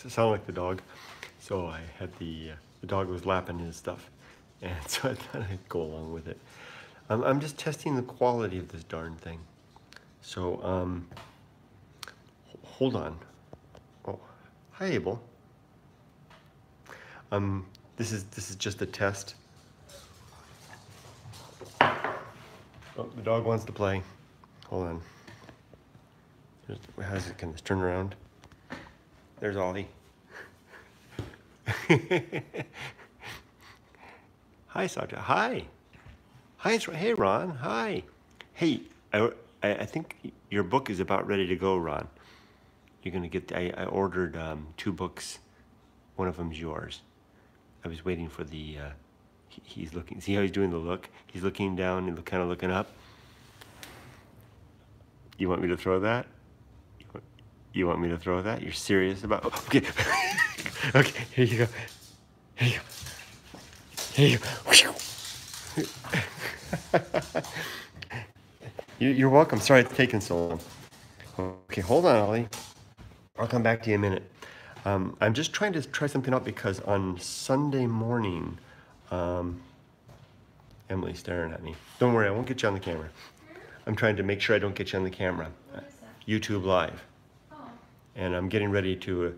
sounded like the dog. So I had the dog was lapping his stuff. And so I thought I'd go along with it. I'm just testing the quality of this darn thing. So, hold on. Oh, hi Abel. This is just a test. Oh, the dog wants to play. Hold on. How's it? Can this turn around? There's Ollie. Hi, Sasha. Hi. Hi, hey, Ron. Hi. Hey, I think your book is about ready to go, Ron. You're gonna get. I ordered 2 books. One of them's yours. I was waiting for the. He's looking. See how he's doing the look? He's looking down and kind of looking up. You want me to throw that? You want me to throw that? You're serious about? Oh, okay. Okay. Here you go. Here you go. Here you go. You're welcome. Sorry it's taking so long. Okay, hold on, Ollie. I'll come back to you in a minute. I'm just trying to try something out because on Sunday morning, Emily's staring at me. Don't worry, I won't get you on the camera. I'm trying to make sure I don't get you on the camera. YouTube Live. Oh. And I'm getting ready to...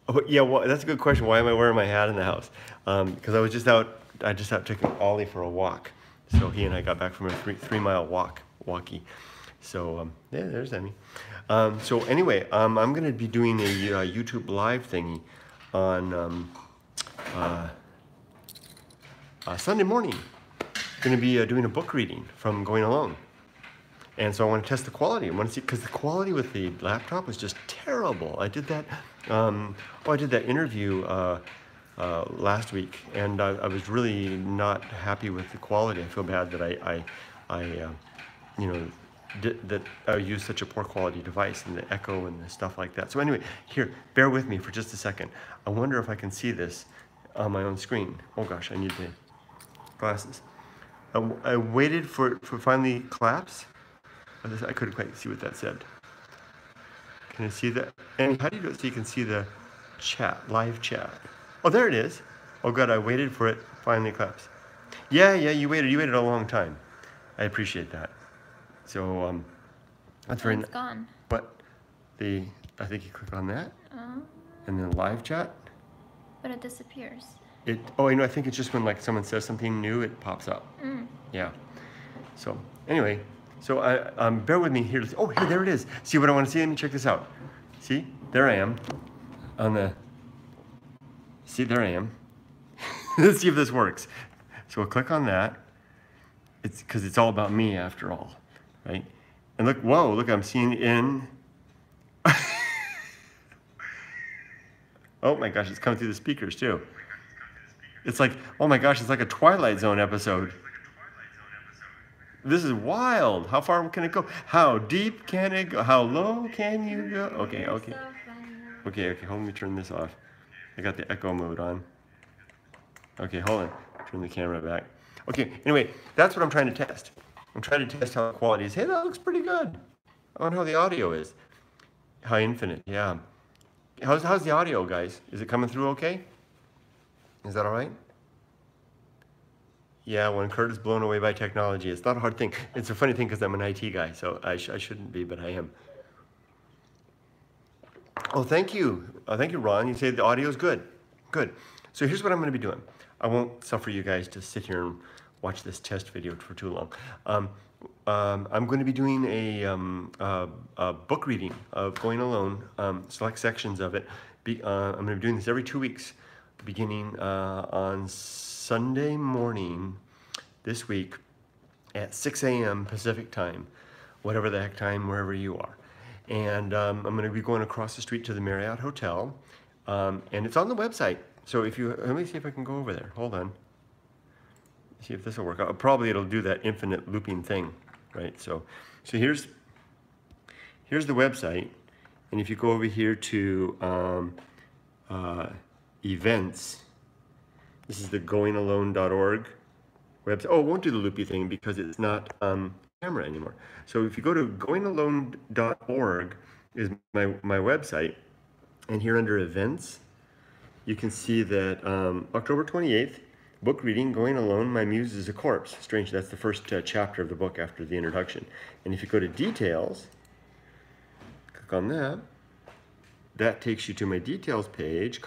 oh, yeah, well, that's a good question. Why am I wearing my hat in the house? Because I was just out taking Ollie for a walk. So he and I got back from a three-mile walkie. So, yeah, there's Emmy. So anyway, I'm going to be doing a YouTube Live thingy on Sunday morning. Going to be doing a book reading from Going Alone. And so I want to test the quality. I want to see, because the quality with the laptop was just terrible. I did that, I did that interview last week, and I was really not happy with the quality. I feel bad that I that I used such a poor quality device and the echo and the stuff like that. So anyway, here, bear with me for just a second. I wonder if I can see this on my own screen. Oh gosh, I need the glasses. I waited for it to finally collapse. I couldn't quite see what that said. Can I see that? And how do you do it so you can see the chat, live chat? Oh, there it is. Oh God, I waited for it finally collapse. Yeah, you waited a long time. I appreciate that. So, that's very nice. It's gone. What? I think you click on that. And then live chat. But it disappears. Oh, I think it's just when like someone says something new, it pops up. Yeah. So anyway, so bear with me here. Oh, here, there it is. See what I want to see? Let me check this out. See, there I am on the. See, there I am. Let's see if this works. So we'll click on that. It's because it's all about me after all, right? And look, whoa, look, I'm seeing in. Oh my gosh, it's coming through the speakers too. It's like, oh my gosh, it's like a Twilight Zone episode. This is wild. How far can it go? How deep can it go? How low can you go? Okay. Okay, hold on, let me turn this off. I got the echo mode on. Okay, hold on. Turn the camera back. Okay, anyway, that's what I'm trying to test. I'm trying to test how the quality is. Hey, that looks pretty good. I wonder how the audio is. High Infinite, yeah. How's the audio, guys? Is it coming through okay? Is that all right? Yeah, when Kurt is blown away by technology, it's not a hard thing. It's a funny thing because I'm an IT guy, so I shouldn't be, but I am. Oh, thank you. Thank you, Ron. You say the audio is good. Good. So here's what I'm going to be doing. I won't suffer you guys to sit here and watch this test video for too long. I'm going to be doing a book reading of Going Alone, select sections of it. I'm going to be doing this every 2 weeks, beginning on Sunday morning this week at 6 a.m. Pacific time, whatever the heck time, wherever you are. And I'm going to be going across the street to the Marriott Hotel, and it's on the website. So if you, let me see if I can go over there. Hold on. See if this will work out. Probably it'll do that infinite looping thing, right? So here's the website, and if you go over here to events, this is the goingalone.org website. Oh, it won't do the loopy thing because it's not camera anymore. So if you go to goingalone.org is my website, And here under events, you can see that October 28th, book reading, Going Alone, My Muse is a Corpse. Strange, that's the first chapter of the book after the introduction. And if you go to details, click on that, that takes you to my details page.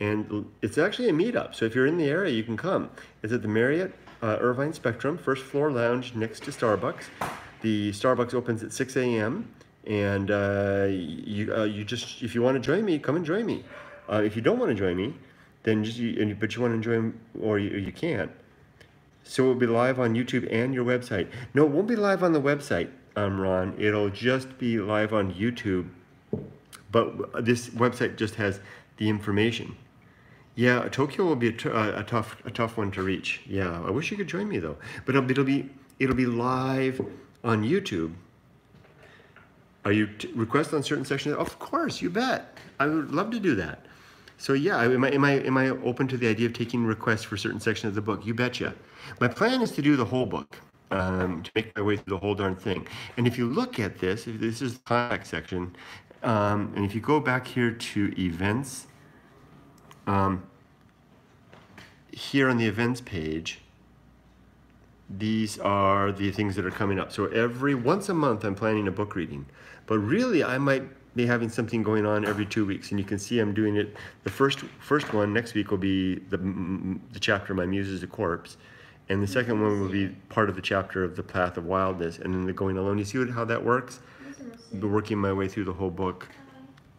And it's actually a meetup. So if you're in the area, you can come. It's at the Marriott Irvine Spectrum, first floor lounge next to Starbucks. The Starbucks opens at 6 a.m. And you just, if you want to join me, come and join me. If you don't want to join me, then but you want to join, or you can't. So it will be live on YouTube and your website. No, it won't be live on the website, Ron. It'll just be live on YouTube. But this website just has the information. Yeah, Tokyo will be a tough one to reach. Yeah, I wish you could join me though. But it'll be live on YouTube. Are you request on certain sections? Of course, you bet. I would love to do that. So yeah, am I open to the idea of taking requests for certain sections of the book? You betcha. My plan is to do the whole book, to make my way through the whole darn thing. And if you look at this, if this is the contact section, and if you go back here to events, here on the events page, these are the things that are coming up. So once a month, I'm planning a book reading. But really, I might be having something going on every 2 weeks. And you can see I'm doing it. The first one next week will be the chapter, My Muse is a Corpse. And the second one will be part of the chapter of The Path of Wildness. And then the Going Alone. You see how that works? I've been working my way through the whole book,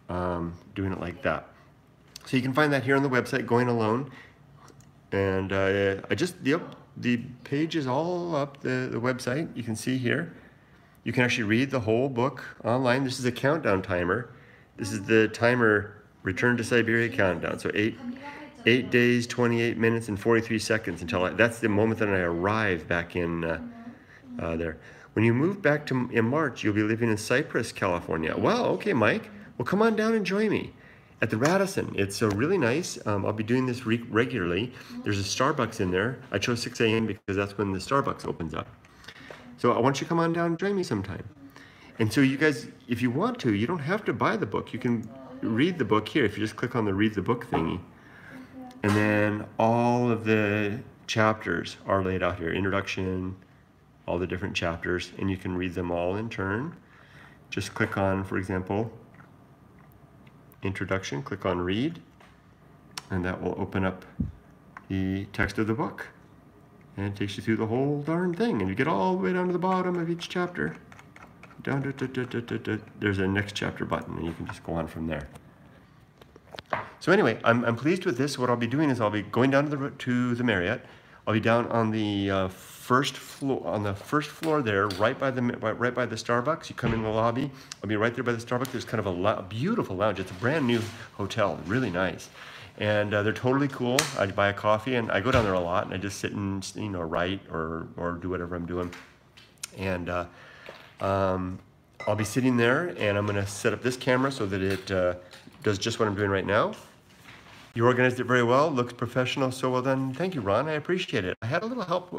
doing it like that. So you can find that here on the website, Going Alone. And the page is all up, the website. You can see here. You can actually read the whole book online. This is a countdown timer. This is the timer Return to Siberia countdown. So 8 days, 28 minutes, and 43 seconds until that's the moment that I arrive back in there. When you move back in March, you'll be living in Cypress, California. Wow, okay, Mike. Well, come on down and join me at the Radisson. It's really nice. I'll be doing this regularly. There's a Starbucks in there. I chose 6 a.m. because that's when the Starbucks opens up. So I want you to come on down and join me sometime. And so you guys, if you want to, you don't have to buy the book. You can read the book here if you just click on the read the book thingy. And then all of the chapters are laid out here. Introduction, all the different chapters, and you can read them all in turn. Just click on, for example, introduction, click on read, and that will open up the text of the book. And it takes you through the whole darn thing, and you get all the way down to the bottom of each chapter. There's a next chapter button, and you can just go on from there. So anyway, I'm pleased with this. What I'll be doing is I'll be going down to the Marriott. I'll be down on the first floor there, right by the Starbucks. You come in the lobby. I'll be right there by the Starbucks. There's kind of a beautiful lounge. It's a brand new hotel, really nice. And they're totally cool. I buy a coffee, and I go down there a lot, and I just sit and write or do whatever I'm doing. And I'll be sitting there, and I'm going to set up this camera so that it does just what I'm doing right now. You organized it very well. Looks professional. So well done. Thank you, Ron. I appreciate it. I had a little help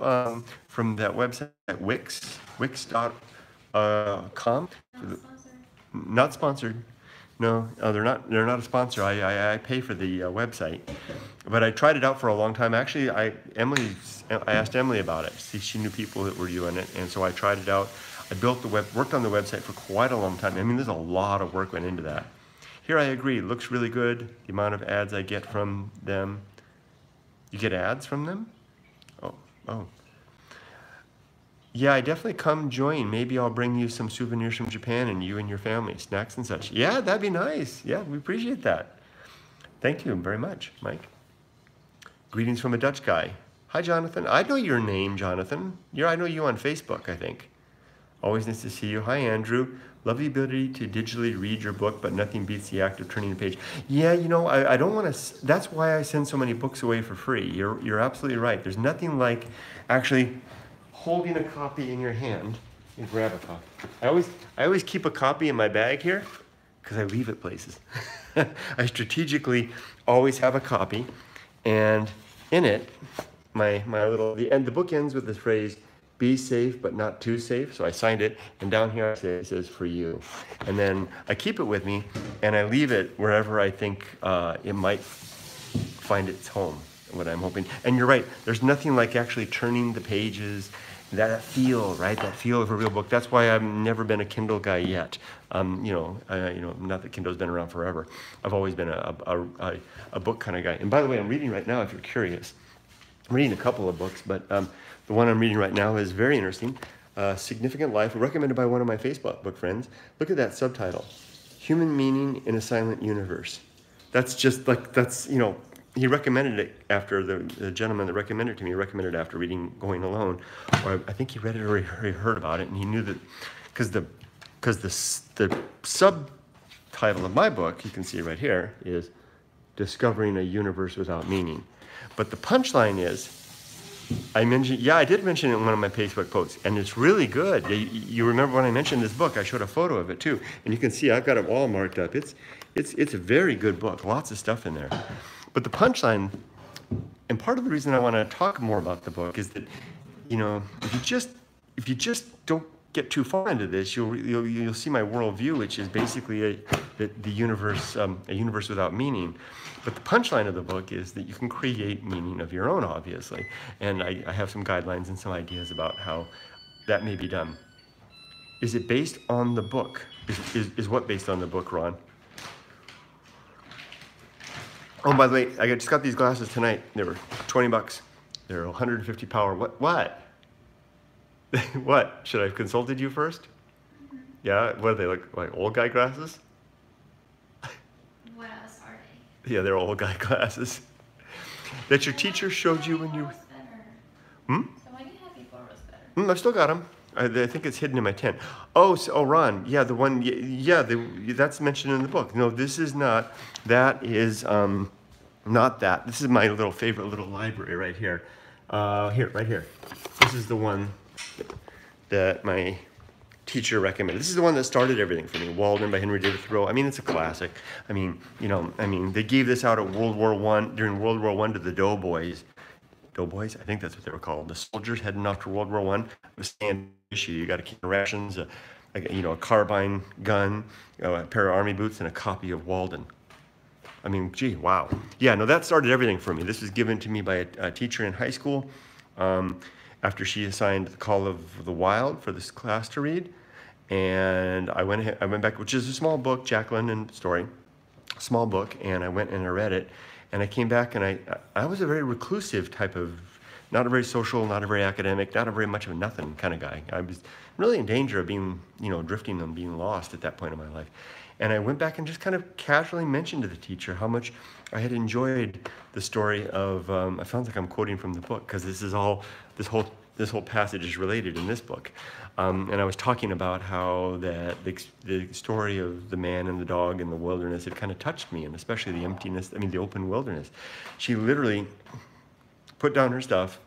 from that website, wix.com. Not sponsored. No, they're not a sponsor. I pay for the website, but I tried it out for a long time. Actually, I asked Emily about it. See, she knew people that were doing it, and so I tried it out. I worked on the website for quite a long time. I mean, there's a lot of work went into that. Here, I agree. It looks really good. The amount of ads I get from them. You get ads from them? Oh. Yeah, I definitely come join. Maybe I'll bring you some souvenirs from Japan and you and your family, snacks and such. Yeah, that'd be nice. Yeah, we appreciate that. Thank you very much, Mike. Greetings from a Dutch guy. Hi, Jonathan. I know your name, Jonathan. I know you on Facebook, I think. Always nice to see you. Hi, Andrew. Love the ability to digitally read your book, but nothing beats the act of turning the page. Yeah, I don't want to. That's why I send so many books away for free. You're absolutely right. There's nothing like actually holding a copy in your hand and grab a copy. I always keep a copy in my bag here because I leave it places. I strategically always have a copy, and in it, the book ends with this phrase, be safe, but not too safe. So I signed it, and down here it says for you. And then I keep it with me, and I leave it wherever I think it might find its home, what I'm hoping. And you're right, there's nothing like actually turning the pages, that feel, right? That feel of a real book. That's why I've never been a Kindle guy yet. Not that Kindle's been around forever. I've always been a book kind of guy. And by the way, I'm reading right now, if you're curious. I'm reading a couple of books, but the one I'm reading right now is very interesting. Significant Life, recommended by one of my Facebook book friends. Look at that subtitle. Human Meaning in a Silent Universe. That's just like, he recommended it after, the gentleman that recommended it to me recommended it after reading Going Alone. Or I think he read it or he heard about it, and he knew that, because the subtitle of my book, you can see right here, is Discovering a Universe Without Meaning. But the punchline is, I did mention it in one of my Facebook posts, and it's really good. You remember when I mentioned this book, I showed a photo of it too, and you can see I've got it all marked up. It's a very good book, lots of stuff in there. But the punchline, and part of the reason I want to talk more about the book is that, if you just don't get too far into this, you'll see my worldview, which is basically the universe, a universe without meaning. But the punchline of the book is that you can create meaning of your own, obviously. And I have some guidelines and some ideas about how that may be done. Is it based on the book? Is what based on the book, Ron? Oh, by the way, I just got these glasses tonight. They were $20. They're 150 power. What? What? Should I have consulted you first? Mm-hmm. Yeah? What do they look like? Old guy glasses? What else are they? Yeah, they're old guy glasses. That your teacher showed you when you... Hmm? The one you had before was better. I've still got them. I think it's hidden in my tent. Oh, Ron. Yeah, the one... Yeah, that's mentioned in the book. No, this is not. That is not that. This is my little favorite little library right here. Right here. This is the one that my teacher recommended. This is the one that started everything for me. Walden by Henry David Thoreau. I mean, it's a classic. They gave this out at World War I, during World War I to the doughboys. Doughboys? I think that's what they were called. The soldiers heading off to World War I. It was standard issue. You got to keep rations, a carbine gun, a pair of army boots, and a copy of Walden. I mean, gee, wow. Yeah, no, that started everything for me. This was given to me by a teacher in high school after she assigned The Call of the Wild for this class to read. And I went back, which is a small book, Jack London story, small book, and I went and I read it. And I came back, and I was a very reclusive type of, not a very social, not a very academic, not a very much of a nothing kind of guy. I was really in danger of being, drifting and being lost at that point in my life. And I went back and just kind of casually mentioned to the teacher how much I had enjoyed the story of, it sounds like I'm quoting from the book, because this whole passage is related in this book. And I was talking about how the story of the man and the dog in the wilderness had kind of touched me, and especially the open wilderness. She literally put down her stuff.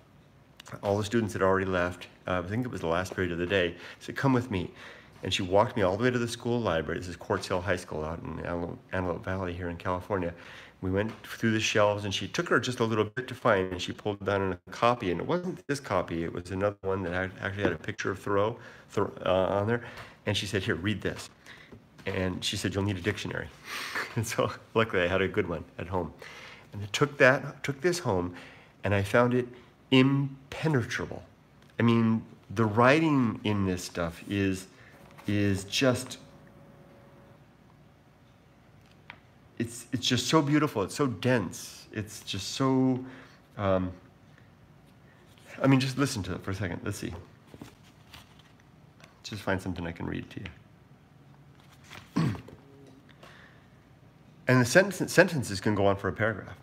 All the students had already left. I think it was the last period of the day. Said, "Come with me." And she walked me all the way to the school library. This is Quartz Hill High School out in Antelope Valley here in California. We went through the shelves, and she took her just a little bit to find, and she pulled down a copy, and it wasn't this copy. It was another one that actually had a picture of Thoreau on there. And she said, "Here, read this." And she said, "You'll need a dictionary." And so luckily I had a good one at home. And I took this home, and I found it impenetrable. I mean, the writing in this stuff is just, it's just so beautiful. It's so dense. It's just so, just listen to it for a second. Let's see. Just find something I can read to you. And the sentences can go on for a paragraph.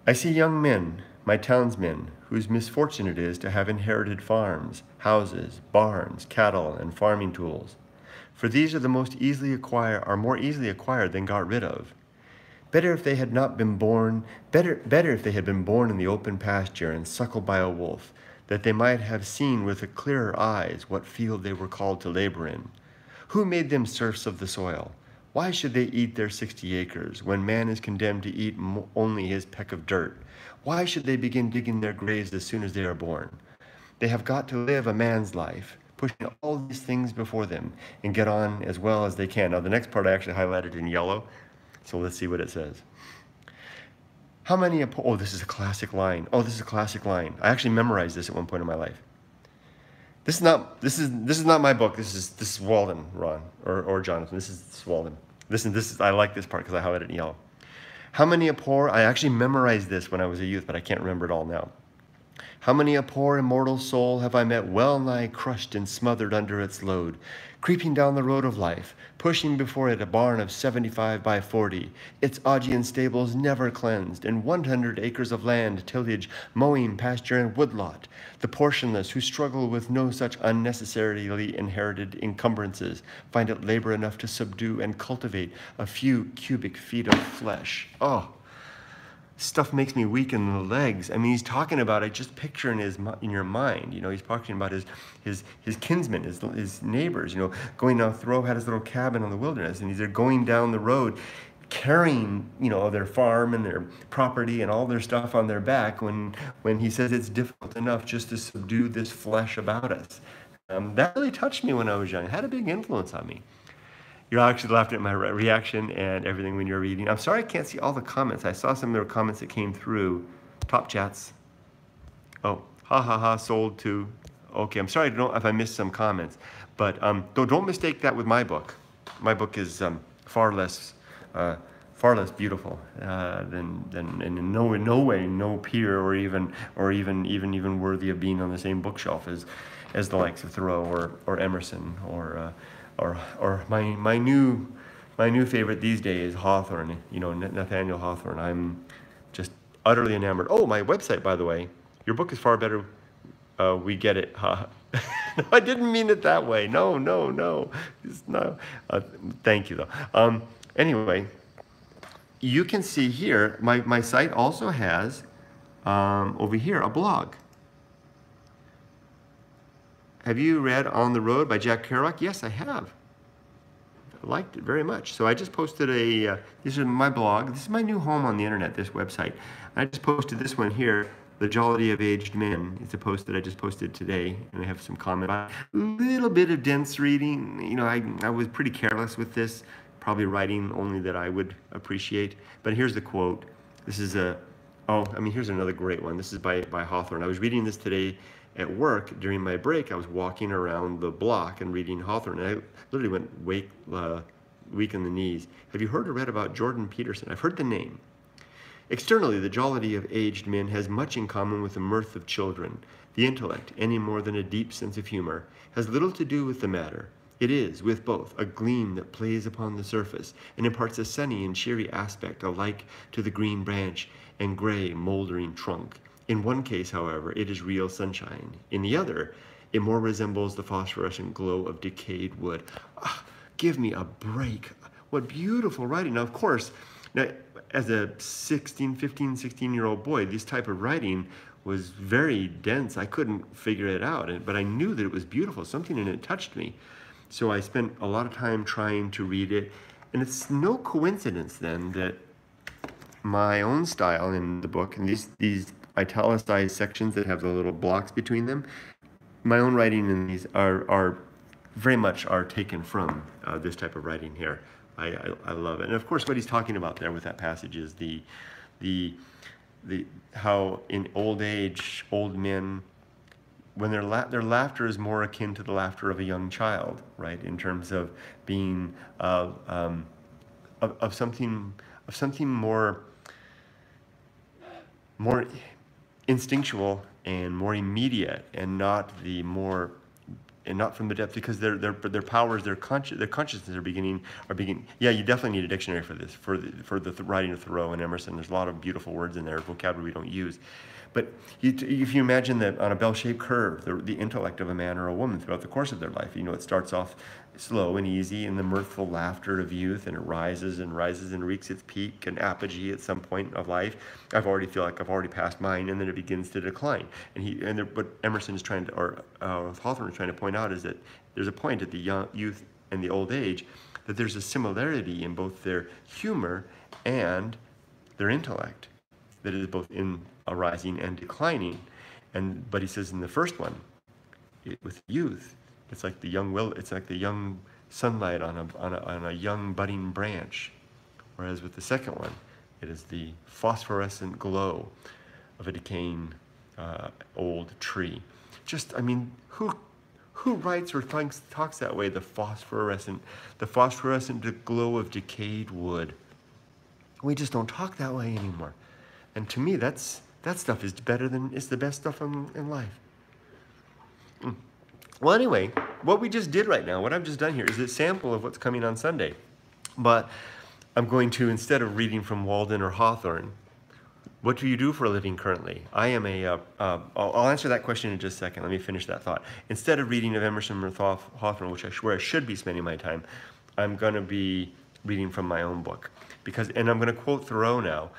"I see young men, my townsmen, whose misfortune it is to have inherited farms, houses, barns, cattle, and farming tools. For these are more easily acquired than got rid of. Better if they had been born in the open pasture and suckled by a wolf, that they might have seen with clearer eyes what field they were called to labor in. Who made them serfs of the soil? Why should they eat their 60 acres, when man is condemned to eat only his peck of dirt? Why should they begin digging their graves as soon as they are born? They have got to live a man's life, pushing all these things before them and get on as well as they can. Now, the next part I actually highlighted in yellow, so let's see what it says. How many, oh, this is a classic line. Oh, this is a classic line. I actually memorized this at one point in my life. This is not my book. This is Walden, Ron, or Jonathan. This is Walden. I like this part because I highlighted it in yellow. How many a poor, I actually memorized this when I was a youth, but I can't remember it all now. How many a poor immortal soul have I met well nigh crushed and smothered under its load, creeping down the road of life, pushing before it a barn of 75 by 40, its Augean stables never cleansed, and 100 acres of land, tillage, mowing, pasture, and woodlot, the portionless who struggle with no such unnecessarily inherited encumbrances, find it labor enough to subdue and cultivate a few cubic feet of flesh. Oh, stuff makes me weak in the legs. I mean, he's talking about it, just picture in your mind, you know, he's talking about his kinsmen, his neighbors, you know, going down. Thoreau had his little cabin on the wilderness, and they're going down the road carrying, you know, their farm and their property and all their stuff on their back when he says it's difficult enough just to subdue this flesh about us. That really touched me when I was young. It had a big influence on me. You're actually laughing at my reaction and everything when you're reading. I'm sorry I can't see all the comments. I saw some of the comments that came through. Top chats. Oh, ha ha ha, sold to. Okay, I'm sorry if I missed some comments. But don't mistake that with my book. My book is far less beautiful than in no way, no peer or even worthy of being on the same bookshelf as the likes of Thoreau or Emerson or my new favorite these days, Hawthorne, you know, Nathaniel Hawthorne. I'm just utterly enamored. Oh, my website, by the way, your book is far better. We get it. No, I didn't mean it that way. No. It's no. Thank you, though. Anyway, you can see here, my site also has, over here, a blog. Have you read On the Road by Jack Kerouac? Yes, I have. I liked it very much. So I just posted this is my blog. This is my new home on the internet, this website. I just posted this one here, The Jollity of Aged Men. It's a post that I just posted today, and I have some comment. A little bit of dense reading. You know, I was pretty careless with this, probably writing only that I would appreciate. But here's the quote. This is here's another great one. This is by Hawthorne. I was reading this today at work during my break. I was walking around the block and reading Hawthorne, and I literally went weak in the knees. Have you heard or read about Jordan Peterson? I've heard the name. Externally, the jollity of aged men has much in common with the mirth of children. The intellect, any more than a deep sense of humor, has little to do with the matter. It is, with both, a gleam that plays upon the surface and imparts a sunny and cheery aspect alike to the green branch and gray, moldering trunk. In one case, however, it is real sunshine. In the other, it more resembles the phosphorescent glow of decayed wood. Give me a break. What beautiful writing. Now, of course, as a 15, 16-year-old boy, this type of writing was very dense. I couldn't figure it out, but I knew that it was beautiful. Something in it touched me. So I spent a lot of time trying to read it. And it's no coincidence then that my own style in the book, and these italicized sections that have the little blocks between them, my own writing in these are very much taken from this type of writing here. I love it. And of course what he's talking about there with that passage is the how in old age, old men, when their laughter is more akin to the laughter of a young child, right? In terms of being of something more instinctual and more immediate, and not from the depth, because their powers, their consciousness are beginning. Yeah, you definitely need a dictionary for this, for the writing of Thoreau and Emerson. There's a lot of beautiful words in there, vocabulary we don't use. But if you imagine that on a bell-shaped curve, the intellect of a man or a woman throughout the course of their life, you know, it starts off slow and easy in the mirthful laughter of youth, and it rises and reaches its peak and apogee at some point of life. I feel like I've already passed mine, and then it begins to decline. What Emerson is trying to, or Hawthorne is trying to point out, is that there's a point at the youth and the old age that there's a similarity in both their humor and their intellect, that is both in a rising and declining. But he says in the first one, with youth, it's like the young sunlight on a young budding branch, whereas with the second one, it is the phosphorescent glow of a decaying old tree. I mean, who writes or talks that way? The phosphorescent glow of decayed wood. We just don't talk that way anymore. And to me, that stuff is the best stuff in life. Well, anyway, what we just did right now, what I've just done here is a sample of what's coming on Sunday. But I'm going to, instead of reading from Walden or Hawthorne, what do you do for a living currently? I am I'll answer that question in just a second. Let me finish that thought. Instead of reading of Emerson or Hawthorne, where I should be spending my time, I'm going to be reading from my own book. And I'm going to quote Thoreau now.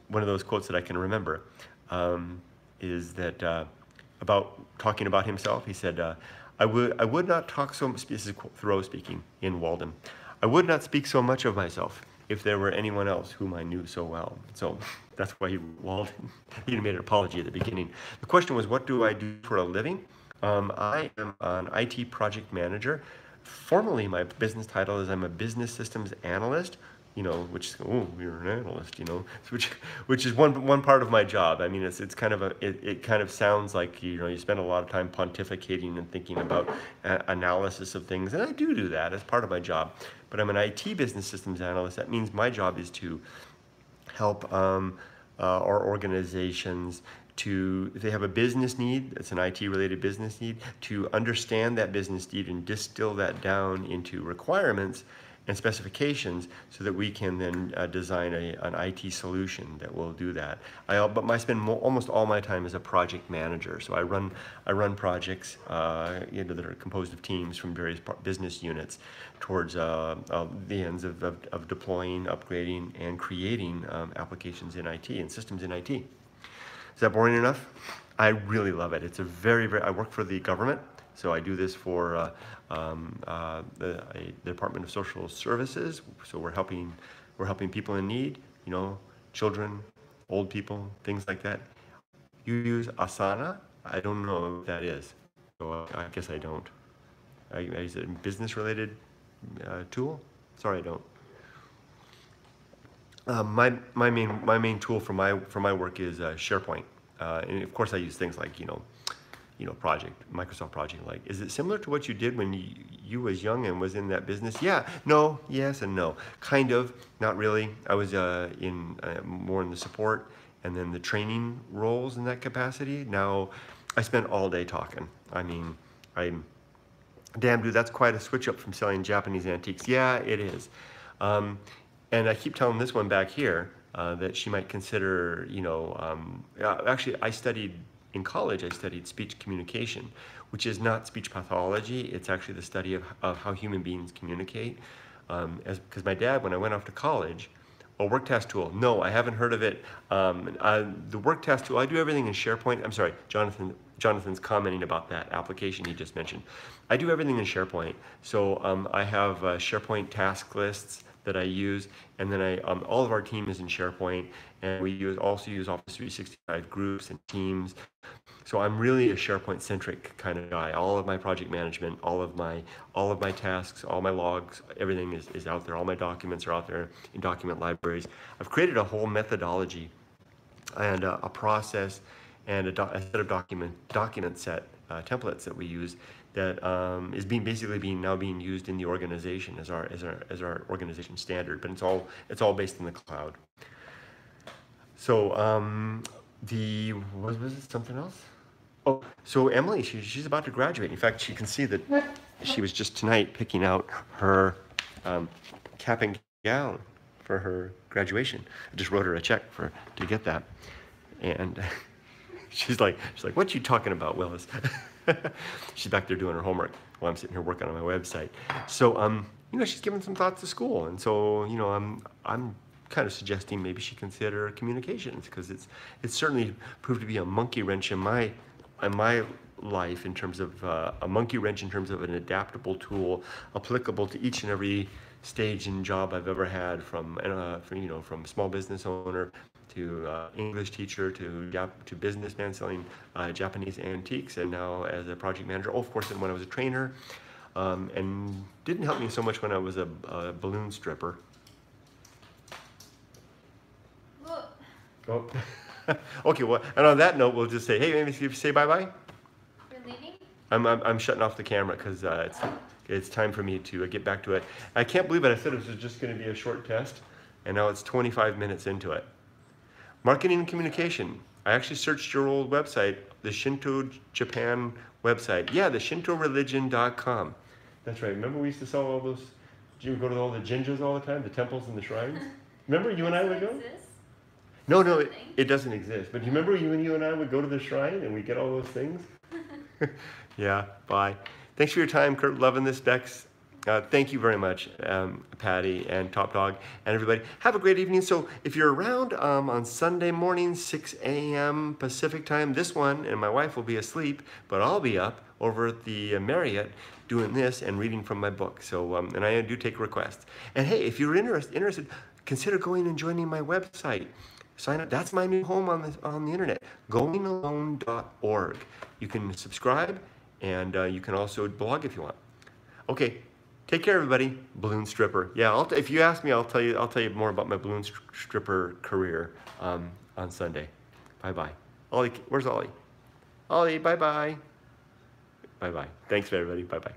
One of those quotes that I can remember is that about talking about himself. He said, I would not talk so much, this is Thoreau speaking in Walden, I would not speak so much of myself if there were anyone else whom I knew so well. So that's why Walden, he made an apology at the beginning. The question was, what do I do for a living? I am an IT project manager. Formally, my business title is I'm a business systems analyst, which, you're an analyst, which is one part of my job. I mean, it's kind of it kind of sounds like, you spend a lot of time pontificating and thinking about analysis of things, and I do that as part of my job. But I'm an IT business systems analyst. That means my job is to help our organizations if they have a business need, it's an IT-related business need, to understand that business need and distill that down into requirements and specifications so that we can then design an IT solution that will do that. But I spend almost all my time as a project manager. So I run projects that are composed of teams from various business units towards the ends of deploying, upgrading, and creating applications in IT and systems in IT. Is that boring enough? I really love it. It's I work for the government. So I do this for the Department of Social Services. So we're helping people in need, children, old people, things like that. You use Asana? I don't know what that is. So I guess I don't. Is it a business-related tool? Sorry, I don't. My main tool for my work is SharePoint, and of course I use things like Microsoft Project. Like, is it similar to what you did when you was young and was in that business? Yeah, no, yes, and no. Kind of, not really. I was more in the support and then the training roles in that capacity. Now, I spend all day talking. I mean, damn dude, that's quite a switch up from selling Japanese antiques. Yeah, it is. And I keep telling this one back here that she might consider, actually in college, I studied speech communication, which is not speech pathology. It's actually the study of how human beings communicate. Because my dad, when I went off to college, work task tool. No, I haven't heard of it. The work task tool, I do everything in SharePoint. I'm sorry, Jonathan's commenting about that application he just mentioned. I do everything in SharePoint. So I have SharePoint task lists that I use, and then all of our team is in SharePoint, and we also use Office 365 groups and teams. So I'm really a SharePoint-centric kind of guy. All of my project management, all of my tasks, all my logs, everything is out there. All my documents are out there in document libraries. I've created a whole methodology and a process and a set of document set templates that we use that is now being used in the organization as our organization standard. But it's all based in the cloud. So was it something else? Oh, so Emily, she's about to graduate. In fact, you can see that she was just tonight picking out her cap and gown for her graduation. I just wrote her a check to get that, and she's like, "What you talking about, Willis?" She's back there doing her homework while I'm sitting here working on my website. So she's giving some thoughts to school, and so I'm kind of suggesting maybe she consider communications, because it's certainly proved to be a monkey wrench in my life in terms of an adaptable tool applicable to each and every stage and job I've ever had, from small business owner to English teacher, to businessman selling Japanese antiques, and now as a project manager. Oh, of course, and when I was a trainer, and didn't help me so much when I was a balloon stripper. Look. Oh. Okay, well, and on that note, we'll just say, hey, maybe say bye-bye. You're leaving? I'm shutting off the camera because it's time for me to get back to it. I can't believe it. I said it was just going to be a short test, and now it's 25 minutes into it. Marketing and communication. I actually searched your old website, the Shinto Japan website. Yeah, the ShintoReligion.com. That's right. Remember we used to sell all those, you would go to all the jinjas all the time, the temples and the shrines? Remember you and I would go? No, it doesn't exist. But do you remember you and I would go to the shrine and we get all those things? Yeah, bye. Thanks for your time, Kurt. Loving this, Bex. Thank you very much, Patty and Top Dog and everybody. Have a great evening. So if you're around on Sunday morning, 6 a.m. Pacific time, this one, and my wife will be asleep, but I'll be up over at the Marriott doing this and reading from my book. So, and I do take requests. And hey, if you're interested, consider going and joining my website. Sign up. That's my new home on the internet, goingalone.org. You can subscribe, and you can also blog if you want. Okay, take care, everybody. Balloon stripper. Yeah, if you ask me, I'll tell you more about my balloon stripper career on Sunday. Bye bye. Ollie, where's Ollie? Ollie, bye bye. Bye bye. Thanks, everybody. Bye bye.